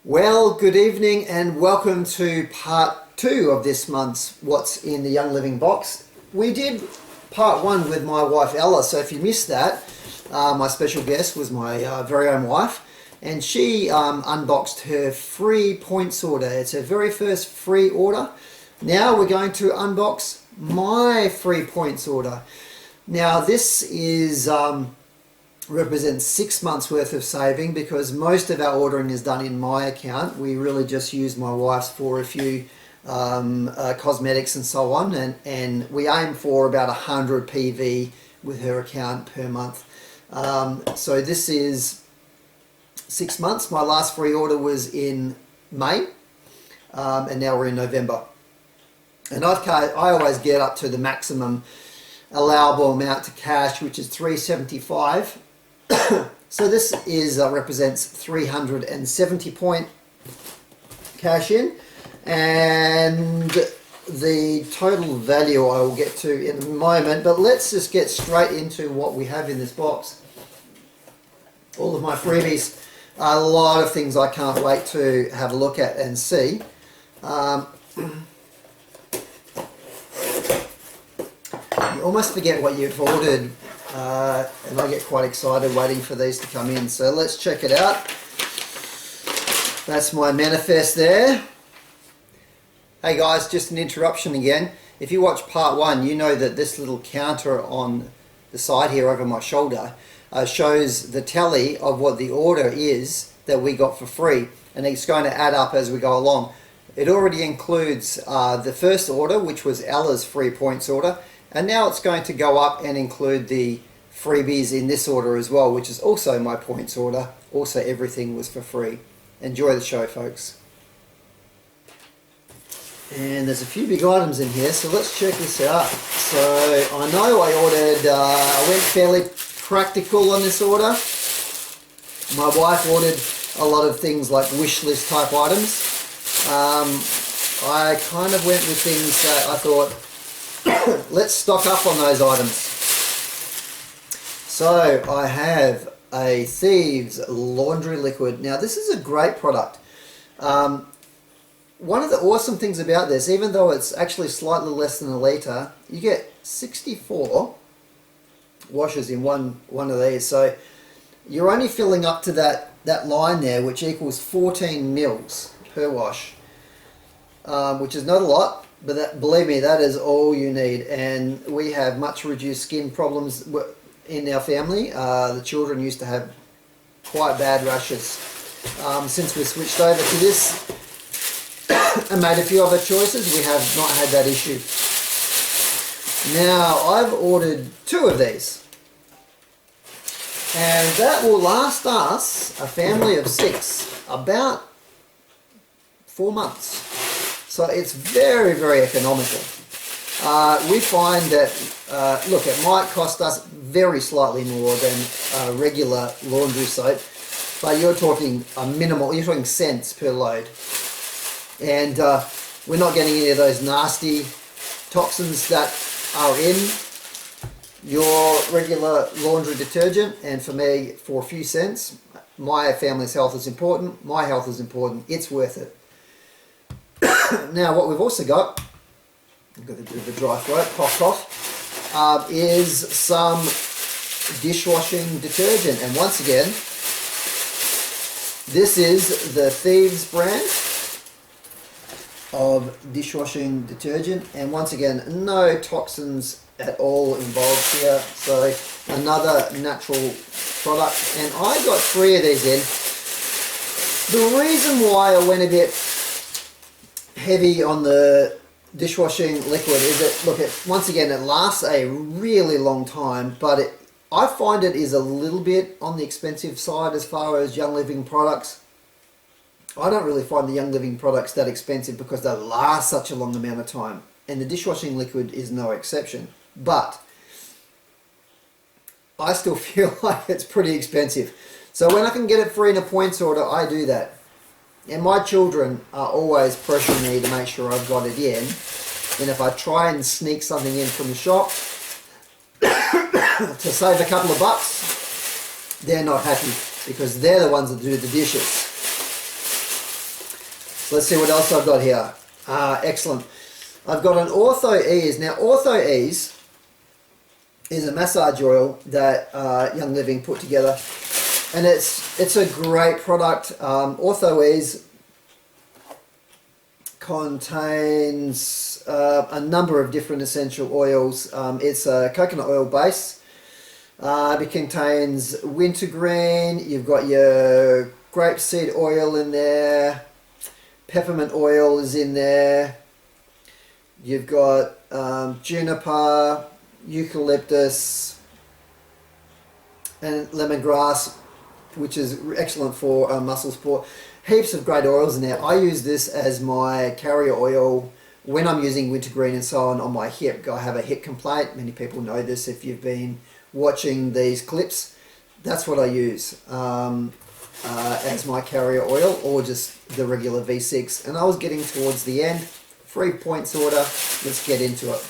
Well, good evening and welcome to part 2 of this month's What's in the Young Living box. We did part 1 with my wife Ella, so if you missed that, my special guest was my very own wife, and she unboxed her free points order. It's her very first free order. Now we're going to unbox my free points order. Now this is represents 6 months worth of saving, because most of our ordering is done in my account. We really just use my wife's for a few cosmetics and so on, and we aim for about 100 PV with her account per month. So this is 6 months. My last free order was in May, and now we're in November. And I always get up to the maximum allowable amount to cash, which is $375. So this is represents 370 point cash in, and the total value I will get to in a moment, but let's just get straight into what we have in this box. All of my freebies, a lot of things I can't wait to have a look at and see. You almost forget what you've ordered, and I get quite excited waiting for these to come in. So let's check it out. That's my manifest there. Hey guys, just an interruption again. If you watch part 1, you know that this little counter on the side here over my shoulder shows the tally of what the order is that we got for free, and it's going to add up as we go along. It already includes the first order, which was Ella's free points order, and now it's going to go up and include the freebies in this order as well, which is also my points order. Also, everything was for free. Enjoy the show, folks. And there's a few big items in here, so let's check this out. So I know I went fairly practical on this order. My wife ordered a lot of things like wish list type items. I kind of went with things that I thought, let's stock up on those items. So I have a Thieves laundry liquid. Now this is a great product. One of the awesome things about this, even though it's actually slightly less than a litre, you get 64 washes in one of these. So you're only filling up to that line there, which equals 14 mils per wash, which is not a lot. But believe me, that is all you need. And we have much reduced skin problems in our family. The children used to have quite bad rashes. Since we switched over to this and made a few other choices, we have not had that issue. Now, I've ordered 2 of these. And that will last us, a family of 6, about 4 months. So it's very, very economical. We find that, look, it might cost us very slightly more than regular laundry soap, but you're talking a minimal, you're talking cents per load. And we're not getting any of those nasty toxins that are in your regular laundry detergent. And for me, for a few cents, my family's health is important, my health is important, it's worth it. Now what we've also got, I've got to do the dry throat, cough, is some dishwashing detergent. And once again, this is the Thieves brand of dishwashing detergent. And once again, no toxins at all involved here. So another natural product. And I got 3 of these in. The reason why I went a bit heavy on the dishwashing liquid is that, look, once again, it lasts a really long time, but I find it is a little bit on the expensive side as far as Young Living products. I don't really find the Young Living products that expensive because they last such a long amount of time, and the dishwashing liquid is no exception. But I still feel like it's pretty expensive. So when I can get it free in a points order, I do that. And my children are always pressuring me to make sure I've got it in. And if I try and sneak something in from the shop to save a couple of bucks, they're not happy because they're the ones that do the dishes. Let's see what else I've got here. Excellent. I've got an Ortho Ease. Now, Ortho Ease is a massage oil that Young Living put together, and it's a great product. Ortho Ease contains a number of different essential oils. It's a coconut oil base. It contains wintergreen. You've got your grapeseed oil in there. Peppermint oil is in there. You've got juniper, eucalyptus, and lemongrass, which is excellent for muscle support. Heaps of great oils in there. I use this as my carrier oil when I'm using wintergreen and so on my hip. I have a hip complaint. Many people know this if you've been watching these clips. That's what I use as my carrier oil, or just the regular V6. And I was getting towards the end. 3 points order. Let's get into it.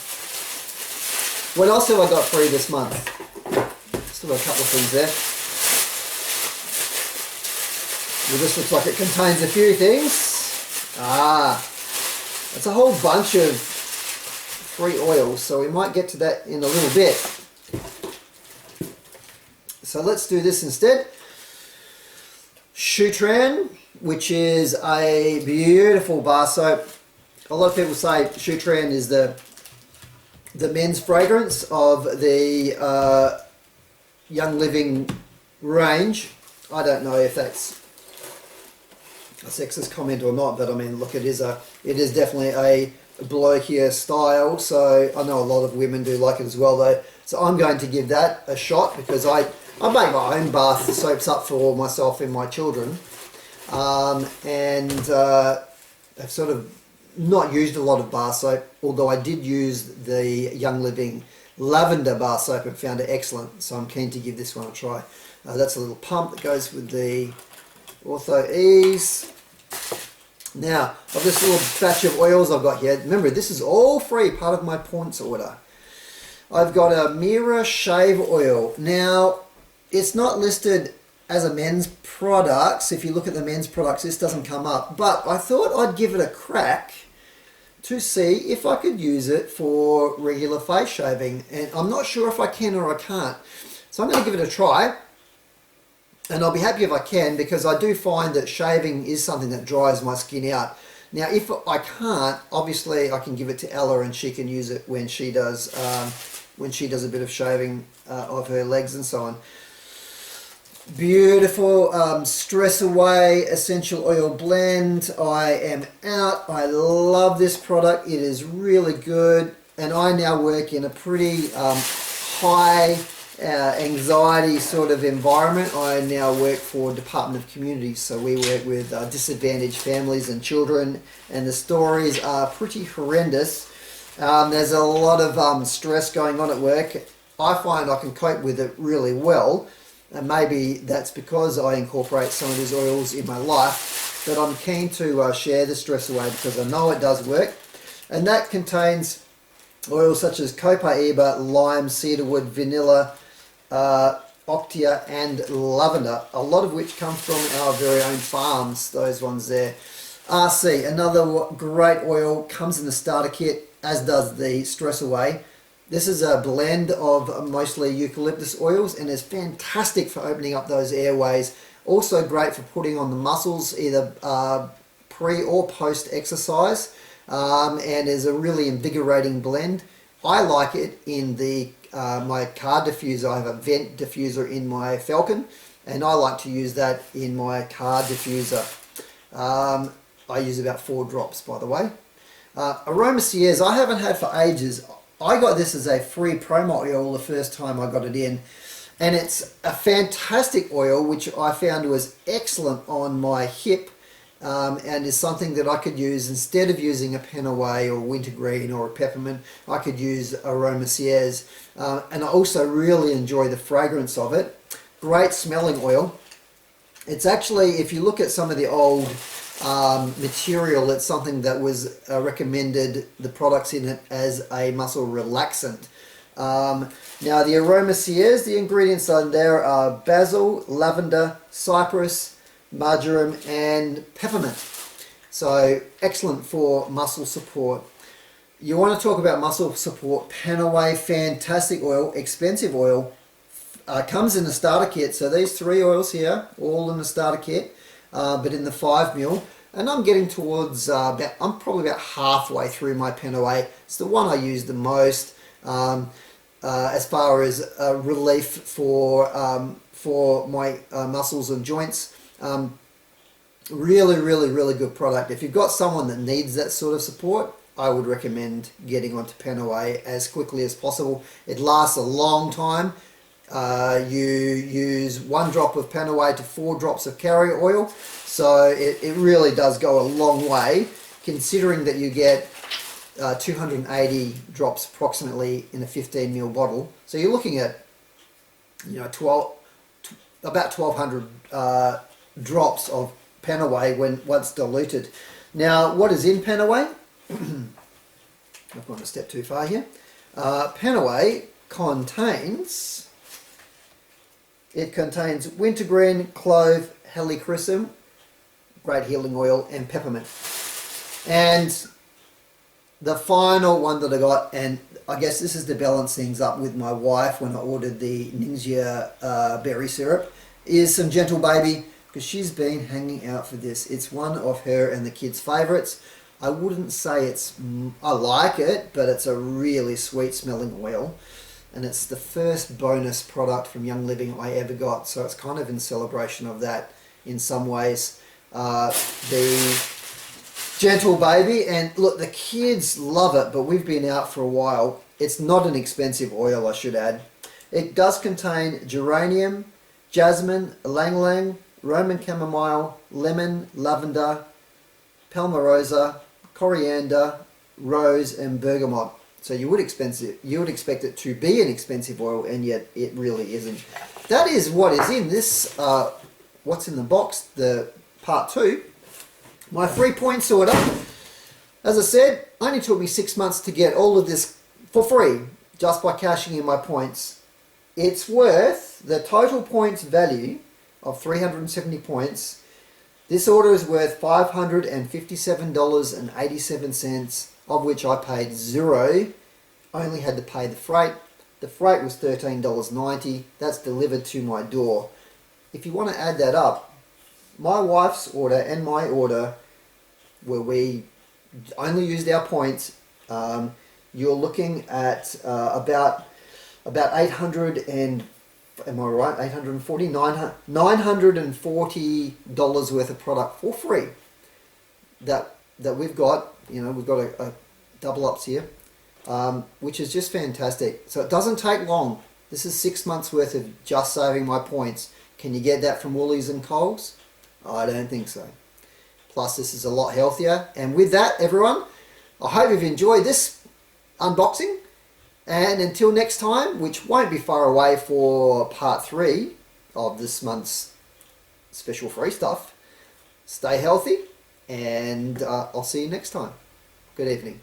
What else have I got free this month? Still got a couple of things there. Well, this looks like it contains a few things. It's a whole bunch of free oils, so we might get to that in a little bit. So let's do this instead. Shutran, which is a beautiful bar soap. A lot of people say Shutran is the men's fragrance of the Young Living range. I don't know if that's a sexist comment or not, but I mean, look, it is definitely a blokier style, so I know a lot of women do like it as well though. So I'm going to give that a shot because I make my own bath soaps up for myself and my children, and I've sort of not used a lot of bar soap, although I did use the Young Living lavender bar soap and found it excellent, so I'm keen to give this one a try. That's a little pump that goes with the Ortho Ease. Now, of this little batch of oils I've got here, remember this is all free, part of my points order. I've got a Mira shave oil. Now, it's not listed as a men's product, so if you look at the men's products, this doesn't come up, but I thought I'd give it a crack to see if I could use it for regular face shaving, and I'm not sure if I can or I can't. So I'm going to give it a try, and I'll be happy if I can, because I do find that shaving is something that dries my skin out. Now if I can't, obviously I can give it to Ella and she can use it when she does a bit of shaving of her legs and so on. Beautiful stress away essential oil blend. I am out. I love this product. It is really good, and I now work in a pretty high anxiety sort of environment. I now work for Department of Communities, so we work with disadvantaged families and children, and the stories are pretty horrendous. There's a lot of stress going on at work. I find I can cope with it really well. And maybe that's because I incorporate some of these oils in my life, but I'm keen to share the stress away because I know it does work. And that contains oils such as copaiba, lime, cedarwood, vanilla, octia and lavender, a lot of which come from our very own farms, those ones there. RC, another great oil, comes in the starter kit, as does the stress away. This is a blend of mostly eucalyptus oils and is fantastic for opening up those airways. Also great for putting on the muscles either pre or post exercise, and is a really invigorating blend. I like it in the my car diffuser. I have a vent diffuser in my Falcon, and I like to use that in my car diffuser. I use about 4 drops, by the way. Aroma Sierras I haven't had for ages. I got this as a free promo oil the first time I got it in, and it's a fantastic oil which I found was excellent on my hip, and is something that I could use instead of using a Penaway or wintergreen or a peppermint. I could use Aroma Sierras, and I also really enjoy the fragrance of it. Great smelling oil. It's actually, if you look at some of the old material, it's something that was recommended, the products in it, as a muscle relaxant. Now the Aroma Sierras, the ingredients on there are basil, lavender, cypress, marjoram and peppermint. So excellent for muscle support. You want to talk about muscle support, Panaway, fantastic oil, expensive oil, comes in the starter kit. So these 3 oils here, all in the starter kit, but in the 5 ml. And I'm getting towards, I'm probably about halfway through my Panaway. It's the one I use the most as far as relief for my muscles and joints. Really, really, really good product. If you've got someone that needs that sort of support, I would recommend getting onto Panaway as quickly as possible. It lasts a long time. You use 1 drop of Panaway to 4 drops of carrier oil, so it really does go a long way, considering that you get 280 drops approximately in a 15 ml bottle. So you're looking at, you know, about 1,200 drops of Panaway once diluted. Now, what is in Panaway? I've gone a step too far here. Panaway contains wintergreen, clove, helichrysum, great healing oil, and peppermint. And the final one that I got, and I guess this is to balance things up with my wife when I ordered the Ningxia berry syrup, is some Gentle Baby, because she's been hanging out for this. It's one of her and the kids' favourites. I wouldn't say I like it, but it's a really sweet smelling oil. And it's the first bonus product from Young Living I ever got, so it's kind of in celebration of that in some ways. The Gentle Baby, and look, the kids love it, but we've been out for a while. It's not an expensive oil, I should add. It does contain geranium, jasmine, ylang ylang, Roman chamomile, lemon, lavender, palmarosa, coriander, rose, and bergamot. So you would expect it to be an expensive oil, and yet it really isn't. That is what is in this, what's in the box, the part 2. My 3-point sorter. As I said, only took me 6 months to get all of this for free, just by cashing in my points. It's worth the total points value of 370 points. This order is worth $557.87, of which I paid $0. I only had to pay the freight. The freight was $13.90. That's delivered to my door. If you want to add that up, my wife's order and my order, where we only used our points, you're looking at about 800 and, am I right? $940 worth of product for free that we've got. You know, we've got a double ups here, which is just fantastic. So it doesn't take long. This is 6 months worth of just saving my points. Can you get that from Woolies and Coles? I don't think so. Plus, this is a lot healthier. And with that, everyone, I hope you've enjoyed this unboxing. And until next time, which won't be far away for part 3 of this month's special free stuff, stay healthy, and I'll see you next time. Good evening.